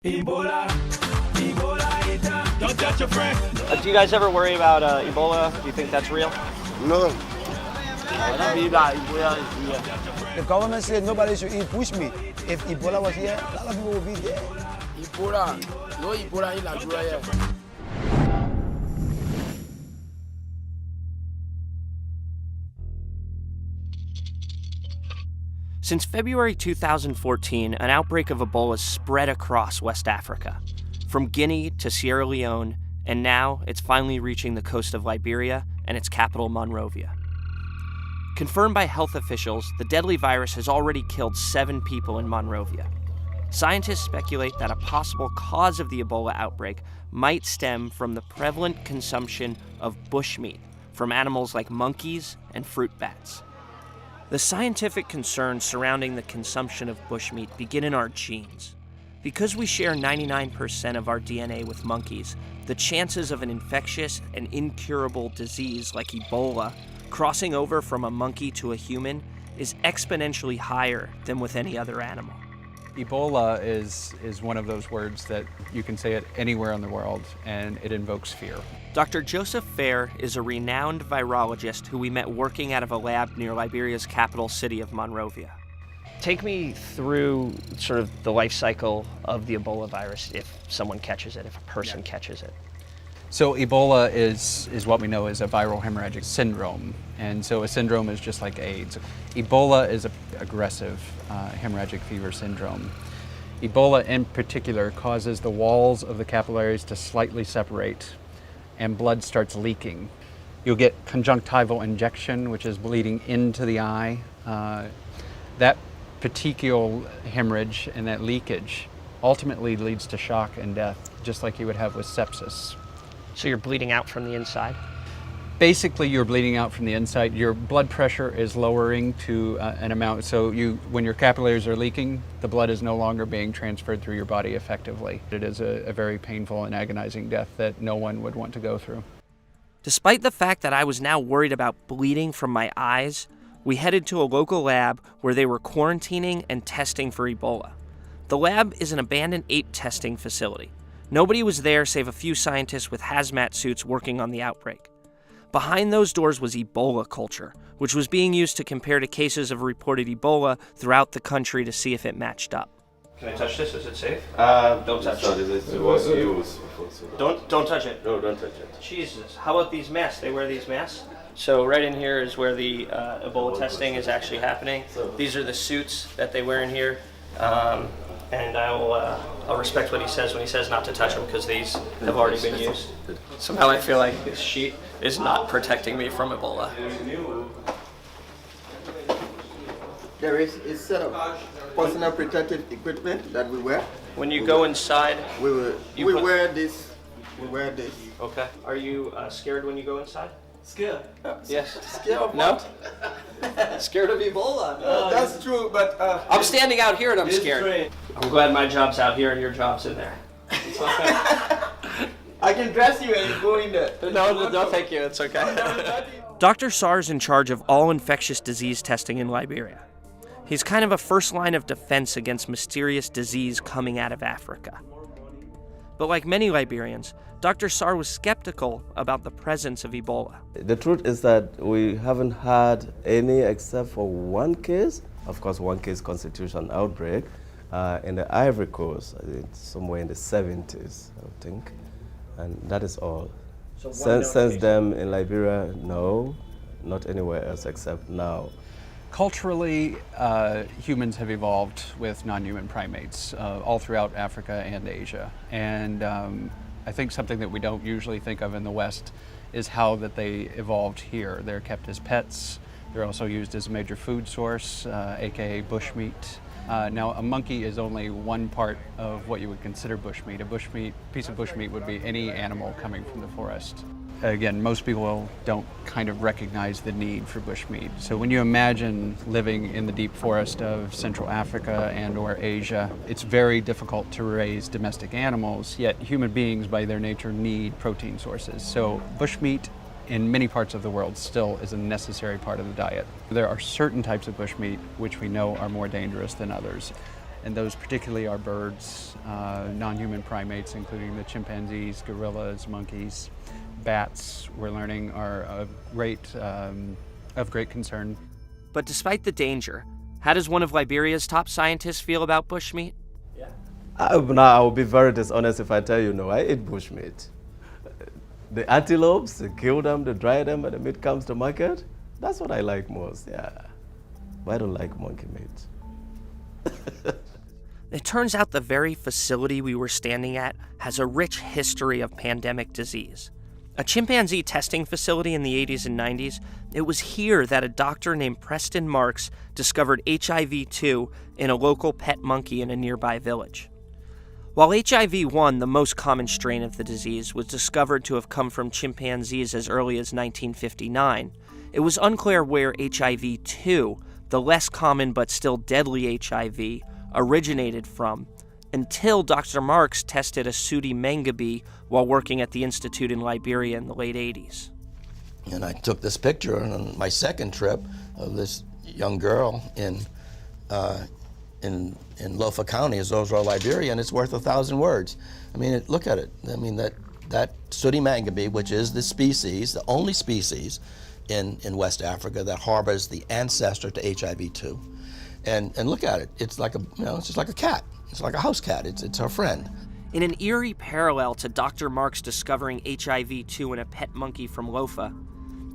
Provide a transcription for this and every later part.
Ebola, Ebola, don't touch your friend. Do you guys ever worry about Ebola? Do you think that's real? No. The government said nobody should eat bushmeat. If Ebola was here, a lot of people would be dead. Ebola, no Ebola in Nigeria. Since February 2014, an outbreak of Ebola spread across West Africa, from Guinea to Sierra Leone, and now it's finally reaching the coast of Liberia and its capital, Monrovia. Confirmed by health officials, the deadly virus has already killed 7 people in Monrovia. Scientists speculate that a possible cause of the Ebola outbreak might stem from the prevalent consumption of bushmeat from animals like monkeys and fruit bats. The scientific concerns surrounding the consumption of bushmeat begin in our genes. Because we share 99% of our DNA with monkeys, the chances of an infectious and incurable disease like Ebola crossing over from a monkey to a human is exponentially higher than with any other animal. Ebola is one of those words that you can say it anywhere in the world, and it invokes fear. Dr. Joseph Fair is a renowned virologist who we met working out of a lab near Liberia's capital city of Monrovia. Take me through sort of the life cycle of the Ebola virus if someone catches it, if a person catches it. So Ebola is what we know is a viral hemorrhagic syndrome. And so a syndrome is just like AIDS. Ebola is an aggressive hemorrhagic fever syndrome. Ebola in particular causes the walls of the capillaries to slightly separate and blood starts leaking. You'll get conjunctival injection, which is bleeding into the eye. That petechial hemorrhage and that leakage ultimately leads to shock and death, just like you would have with sepsis. So you're bleeding out from the inside? Basically, you're bleeding out from the inside. Your blood pressure is lowering to an amount. So when your capillaries are leaking, the blood is no longer being transferred through your body effectively. It is a very painful and agonizing death that no one would want to go through. Despite the fact that I was now worried about bleeding from my eyes, we headed to a local lab where they were quarantining and testing for Ebola. The lab is an abandoned ape testing facility. Nobody was there save a few scientists with hazmat suits working on the outbreak. Behind those doors was Ebola culture, which was being used to compare to cases of reported Ebola throughout the country to see if it matched up. Can I touch this? Is it safe? Don't touch it. Don't touch it. No, don't touch it. Jesus. How about these masks? They wear these masks? So right in here is where the Ebola testing is actually happening. These are the suits that they wear in here. And I'll respect what he says when he says not to touch them because these have already been used. Somehow I feel like this sheet is not protecting me from Ebola. There is a set of personal protective equipment that we wear. When you go inside, We wear this. We wear this. Okay. Are you scared when you go inside? Scared? Yes. Scared of No? what? Scared of Ebola. That's true, but I'm standing out here and I'm scared. I'm glad my job's out here and your job's in there. I can dress you and go in there. No, thank you. It's okay. Dr. Sarr is in charge of all infectious disease testing in Liberia. He's kind of a first line of defense against mysterious disease coming out of Africa. But like many Liberians, Dr. Sarr was skeptical about the presence of Ebola. The truth is that we haven't had any except for one case, of course one case constitutes an outbreak, in the Ivory Coast, somewhere in the 70s, I think, and that is all. So since then in Liberia, no, not anywhere else except now. Culturally, humans have evolved with non-human primates all throughout Africa and Asia. And I think something that we don't usually think of in the West is how that they evolved here. They're kept as pets. They're also used as a major food source, aka bushmeat. Now, a monkey is only one part of what you would consider bushmeat. A piece of bushmeat would be any animal coming from the forest. Again, most people don't kind of recognize the need for bushmeat. So when you imagine living in the deep forest of Central Africa and or Asia, it's very difficult to raise domestic animals, yet human beings by their nature need protein sources. So bushmeat in many parts of the world still is a necessary part of the diet. There are certain types of bushmeat which we know are more dangerous than others. and those particularly are birds, non-human primates, including the chimpanzees, gorillas, monkeys, bats, we're learning are of great concern. But despite the danger, how does one of Liberia's top scientists feel about bushmeat? I will be very dishonest if I tell you no, I eat bushmeat. The antelopes, they kill them, they dry them, and the meat comes to market. That's what I like most, yeah. But I don't like monkey meat. It turns out the very facility we were standing at has a rich history of pandemic disease. A chimpanzee testing facility in the 80s and 90s, it was here that a doctor named Preston Marks discovered HIV-2 in a local pet monkey in a nearby village. While HIV-1, the most common strain of the disease, was discovered to have come from chimpanzees as early as 1959, it was unclear where HIV-2, the less common but still deadly HIV, originated from, until Dr. Marks tested a sooty mangabey while working at the Institute in Liberia in the late 80s. And I took this picture on my second trip of this young girl in Lofa County, Azozua, Liberia, and it's worth 1,000 words. I mean, look at it. I mean, that sooty mangabey, which is the species, the only species in West Africa that harbors the ancestor to HIV-2. And look at it. It's like it's just like a cat. It's like a house cat. It's her friend. In an eerie parallel to Dr. Marks discovering HIV-2 in a pet monkey from Lofa,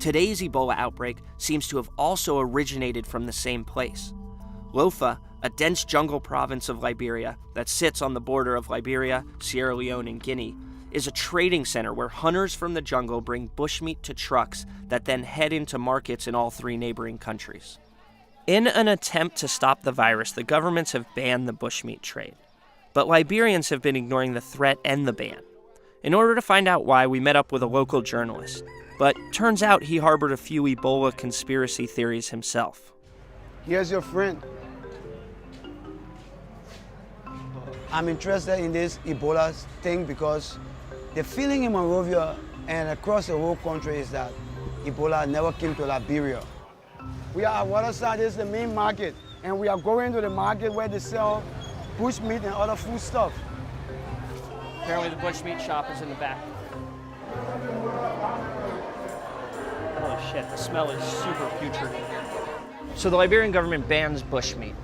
today's Ebola outbreak seems to have also originated from the same place. Lofa, a dense jungle province of Liberia that sits on the border of Liberia, Sierra Leone, and Guinea, is a trading center where hunters from the jungle bring bushmeat to trucks that then head into markets in all three neighboring countries. In an attempt to stop the virus, the governments have banned the bushmeat trade. But Liberians have been ignoring the threat and the ban. In order to find out why, we met up with a local journalist. But turns out he harbored a few Ebola conspiracy theories himself. Here's your friend. I'm interested in this Ebola thing because the feeling in Monrovia and across the whole country is that Ebola never came to Liberia. We are at Waterside, this is the main market, and we are going to the market where they sell bushmeat and other food stuff. Apparently the bushmeat shop is in the back. Holy shit, the smell is super putrid. So the Liberian government bans bushmeat.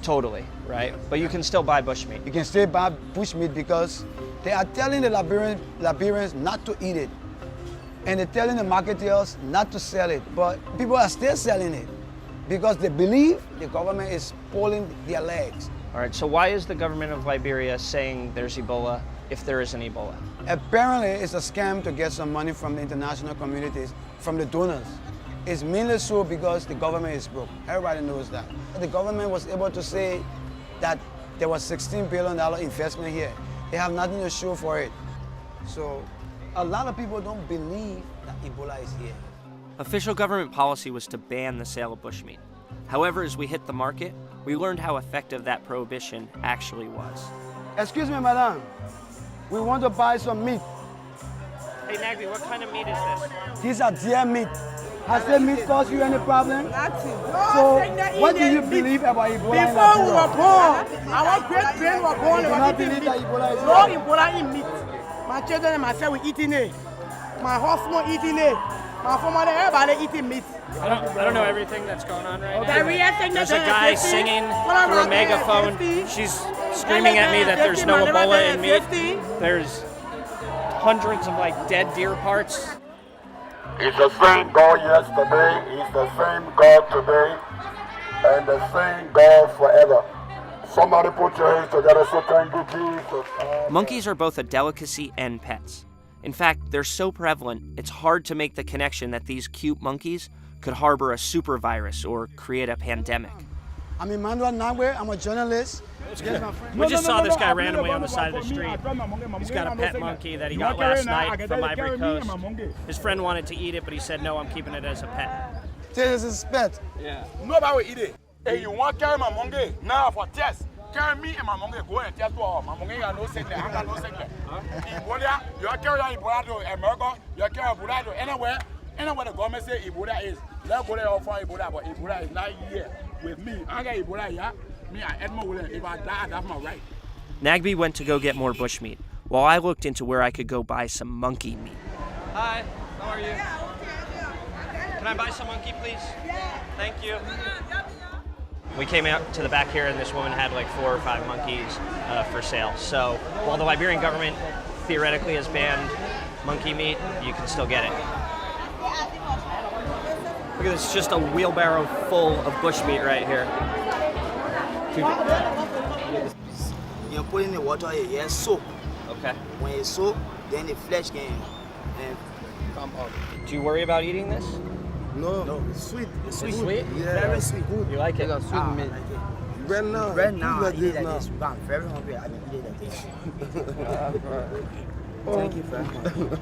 Totally, right? But you can still buy bushmeat. You can still buy bushmeat because they are telling the Liberians not to eat it. And they're telling the marketeers not to sell it. But people are still selling it because they believe the government is pulling their legs. All right, so why is the government of Liberia saying there's Ebola if there isn't Ebola? Apparently, it's a scam to get some money from the international communities, from the donors. It's mainly so because the government is broke. Everybody knows that. The government was able to say that there was $16 billion investment here. They have nothing to show for it. So a lot of people don't believe that Ebola is here. Official government policy was to ban the sale of bushmeat. However, as we hit the market, we learned how effective that prohibition actually was. Excuse me, madam. We want to buy some meat. Hey, Nagby, what kind of meat is this? These are deer meat. Has the meat caused you any problem? Nothing. So, what do you believe about Ebola? Before we were born, our great-grand were born, You do not believe that Ebola is no here? Ebola in meat. My children and myself, we eating it. My husband eating it. My family, everybody eating meat. I don't know everything that's going on right now. The real thing There's that a guy singing through a megaphone. She's screaming at me that there's no Ebola in meat. There's hundreds of dead deer parts. He's the same God yesterday, he's the same God today, and the same God forever. Somebody put your hands together, so thank you, Jesus. Monkeys are both a delicacy and pets. In fact, they're so prevalent, it's hard to make the connection that these cute monkeys could harbor a super virus or create a pandemic. I'm Emmanuel Nagbe, I'm a journalist. We just saw this guy randomly on the side of the street. He's got a pet monkey that he got last night from Ivory Coast. His friend wanted to eat it, but he said, no, I'm keeping it as a pet. This is pet. Yeah. Nobody will eat it. Hey, you want to carry my monkey now for test? Carry me and my monkey, go and test for my monkey. I no sickness, I got no sickness. Ebola, you carry Ebola to America, you carry Ebola to anywhere the government say Ebola is. Let's go there for Ebola, but Ebola is not here with me. I got Ebola here. Me, I Edmund Williams. If I die, that's my right. Nagby went to go get more bushmeat, while I looked into where I could go buy some monkey meat. Hi, how are you? Can I buy some monkey, please? Thank you. We came out to the back here, and this woman had like 4 or 5 monkeys for sale. So while the Liberian government theoretically has banned monkey meat, you can still get it. Look at this, just a wheelbarrow full of bushmeat right here. You put in the water, you soak. Okay. When you soak, then the flesh can come out. Do you worry about eating this? No, it's sweet. It's sweet. Yeah. Very sweet. You like it? Sweet meat. Right now, Right now, I eat it like this. I'm very hungry. I eat it like this. Thank you very much.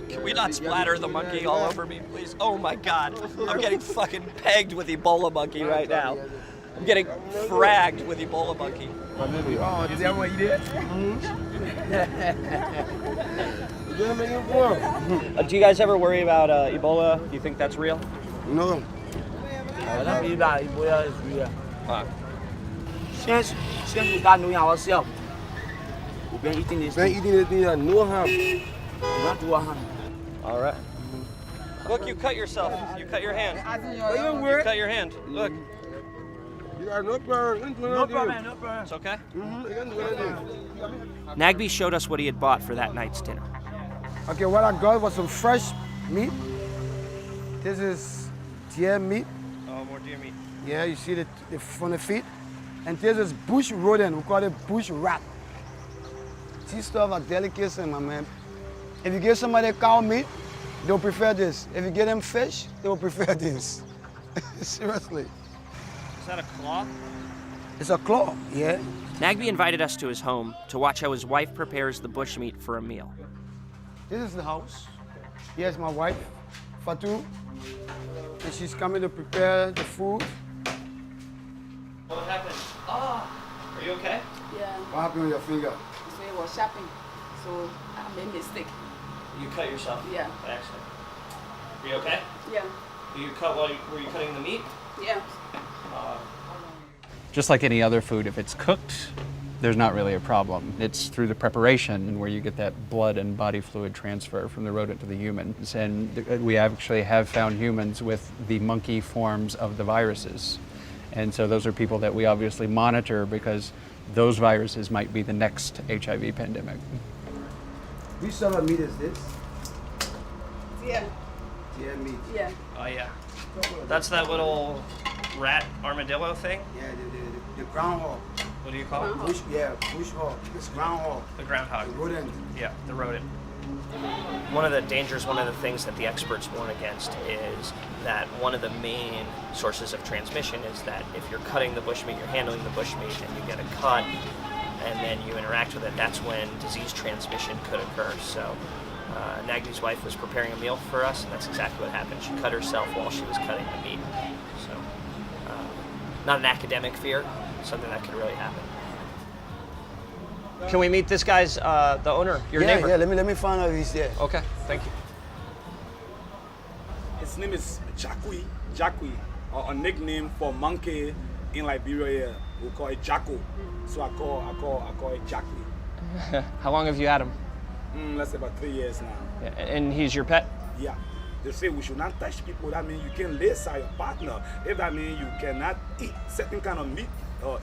Can we not splatter the monkey all over me, please? Oh my God, I'm getting fucking pegged with Ebola monkey right now. I'm getting fragged with Ebola monkey. Is that what you did? Do you guys ever worry about Ebola? Do you think that's real? No. I don't believe that Ebola is real. Wow. Since we start knowing ourselves, we've been eating this thing. No harm. Not to harm. All right. Look, you cut yourself. You cut your hand. You cut your hand. Look. You got no problem. No problem, no problem. It's okay? Nagby showed us what he had bought for that night's dinner. Okay, what I got was some fresh meat. This is deer meat. Oh, more deer meat. Yeah, you see the from the feet. And this is bush rodent. We call it bush rat. These stuff are delicacy, my man. If you give somebody cow meat, they'll prefer this. If you give them fish, they will prefer this. Seriously. Is that a claw? It's a claw, yeah. Nagby invited us to his home to watch how his wife prepares the bushmeat for a meal. This is the house. Here's my wife, Fatou. And she's coming to prepare the food. What happened? Oh, are you okay? Yeah, What happened with your finger? so it was shopping, so I made mistake. You cut yourself? Yeah. By accident. Are you okay? Yeah, You cut while were you cutting the meat? yeah. Just like any other food, if it's cooked, there's not really a problem. It's through the preparation where you get that blood and body fluid transfer from the rodent to the humans. And we actually have found humans with the monkey forms of the viruses. And so those are people that we obviously monitor because those viruses might be the next HIV pandemic. Which sort of meat is this? Yeah, Deer meat. yeah. Oh yeah. That's that little rat armadillo thing? Yeah, the groundhog. What do you call it? Bush, yeah, bush hog. It's groundhog. The groundhog. The rodent. Yeah, the rodent. One of the dangers, one of the things that the experts warn against is that one of the main sources of transmission is that if you're cutting the bushmeat, you're handling the bushmeat, and you get a cut, and then you interact with it, that's when disease transmission could occur. So Nagby's wife was preparing a meal for us, and that's exactly what happened. She cut herself while she was cutting the meat. So not an academic fear, something that could really happen. Can we meet this guy's, the owner, your neighbor? Yeah, let me find out if he's there. Okay, thank you. His name is Jacqui, or a nickname for monkey in Liberia. We call it Jacko. So I call it Jacqui. How long have you had him? Let's say about 3 years now. Yeah, and he's your pet? Yeah. They say we should not touch people. That means you can lay aside your partner. If that means you cannot eat certain kind of meat,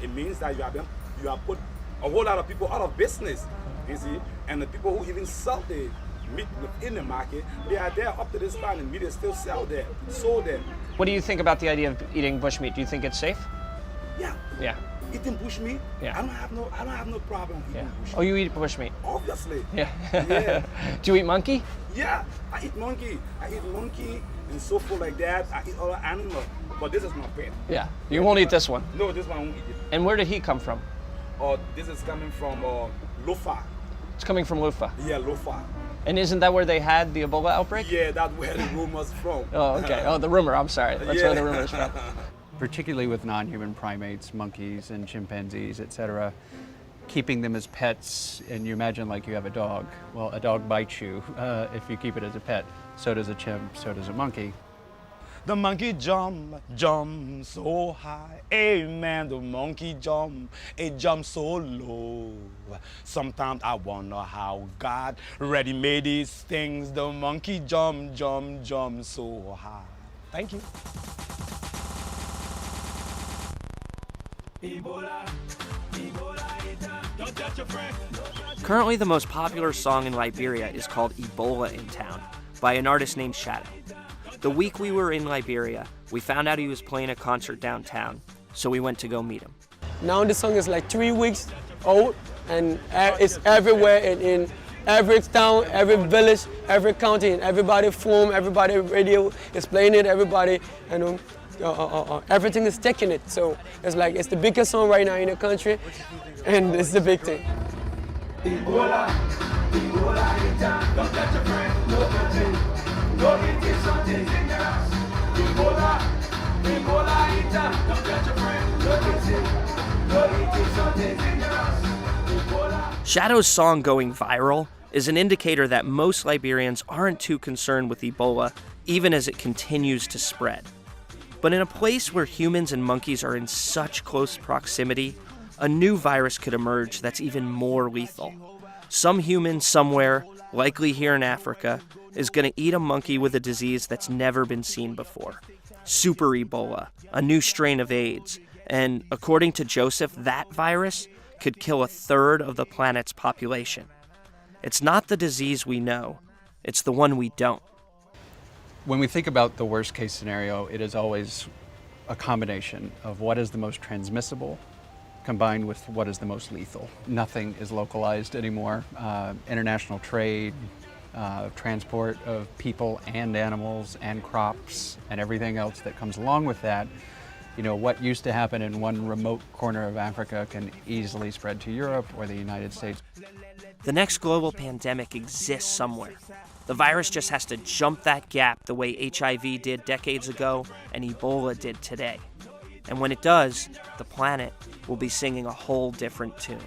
it means that you have put a whole lot of people out of business. You see, and the people who even sell the meat within the market, they are there up to this time. The meat is still sold there. What do you think about the idea of eating bushmeat? Do you think it's safe? Yeah. Yeah. Eating bushmeat. Yeah. I don't have no problem eating bushmeat. Oh, you eat bushmeat? Obviously. Yeah. Yeah. Do you eat monkey? Yeah, I eat monkey. And so forth like that. I eat other animals. But this is my pet. Yeah. You won't eat this one? No, this one I won't eat it. And where did he come from? This is coming from Lofa. It's coming from Lufa. Yeah, Lofa. And isn't that where they had the Ebola outbreak? Yeah, that's where the rumor's from. Oh, okay. Oh, the rumor. I'm sorry. That's where the rumor's from. Particularly with non-human primates, monkeys and chimpanzees, etc., keeping them as pets, and you imagine like you have a dog. Well, a dog bites you if you keep it as a pet. So does a chimp, so does a monkey. The monkey jump, jump so high. Hey man, the monkey jump, it jump so low. Sometimes I wonder how God ready made these things. The monkey jump, jump, jump so high. Thank you. Currently, the most popular song in Liberia is called Ebola in Town by an artist named Shadow. The week we were in Liberia, we found out he was playing a concert downtown, so we went to go meet him. Now the song is like 3 weeks old, and it's everywhere in every town, every village, every county, and everybody phone, everybody radio is playing it, everybody, and everything is taking it. So it's like it's the biggest song right now in the country, and it's the big thing. Ebola, Ebola in town. Don't touch your friend, no touching. No eating something dangerous. Ebola, Ebola in town. Don't touch your friend, no touching. No eating something dangerous. Ebola. Shadow's song going viral is an indicator that most Liberians aren't too concerned with Ebola, even as it continues to spread. But in a place where humans and monkeys are in such close proximity, a new virus could emerge that's even more lethal. Some human somewhere, likely here in Africa, is going to eat a monkey with a disease that's never been seen before. Super Ebola, a new strain of AIDS, and according to Joseph, that virus could kill 1/3 of the planet's population. It's not the disease we know, it's the one we don't. When we think about the worst case scenario, it is always a combination of what is the most transmissible combined with what is the most lethal. Nothing is localized anymore. International trade, transport of people and animals and crops and everything else that comes along with that. You know, what used to happen in one remote corner of Africa can easily spread to Europe or the United States. The next global pandemic exists somewhere. The virus just has to jump that gap the way HIV did decades ago and Ebola did today. And when it does, the planet will be singing a whole different tune.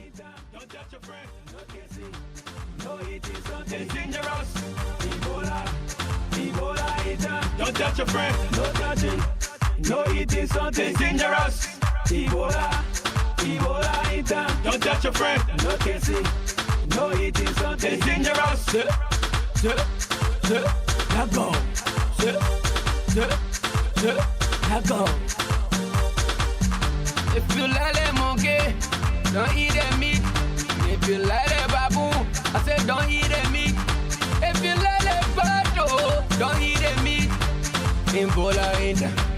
Don't touch your friend, no touching. No eating something dangerous. Ebola, Ebola in town. Don't touch your friend, no kissing. No eating something dangerous. Let go. Let go. If you like the monkey, don't eat the meat. If you like the baboon, I said don't eat the meat. If you like the buffalo, don't eat the meat. Ebola in town.